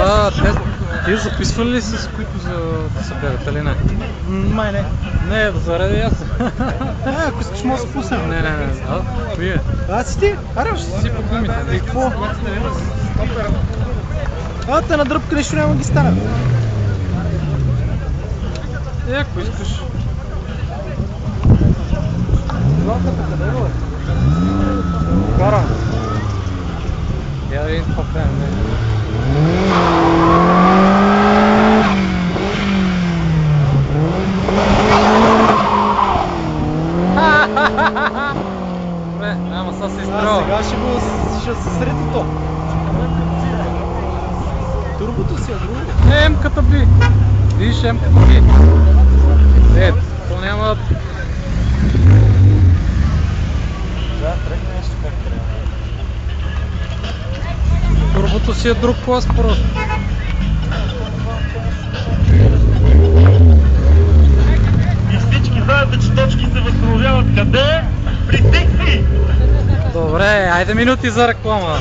Да, те записвали ли с които за да се бягат, или не? Май не. Не, заради аз. Ако искаш, може да се пуснем. Не. Вие. Аз си ти? Аре, ще Си по гумите, не? И какво? Те на дръпка нещо няма ги стане. Ако искаш. Кара. Я да видим това правим, не? Добре, ама сега се изтръва. Сега ще се среди то. Турбото си е друго. Емката би. Виж емката би. Ето, то няма... Да, тръгне нещо как трябва. Турбото си е друг клас просто. И всички знаете, че точки се възстановяват къде? При Дикси! Добре, айде минути за реклама.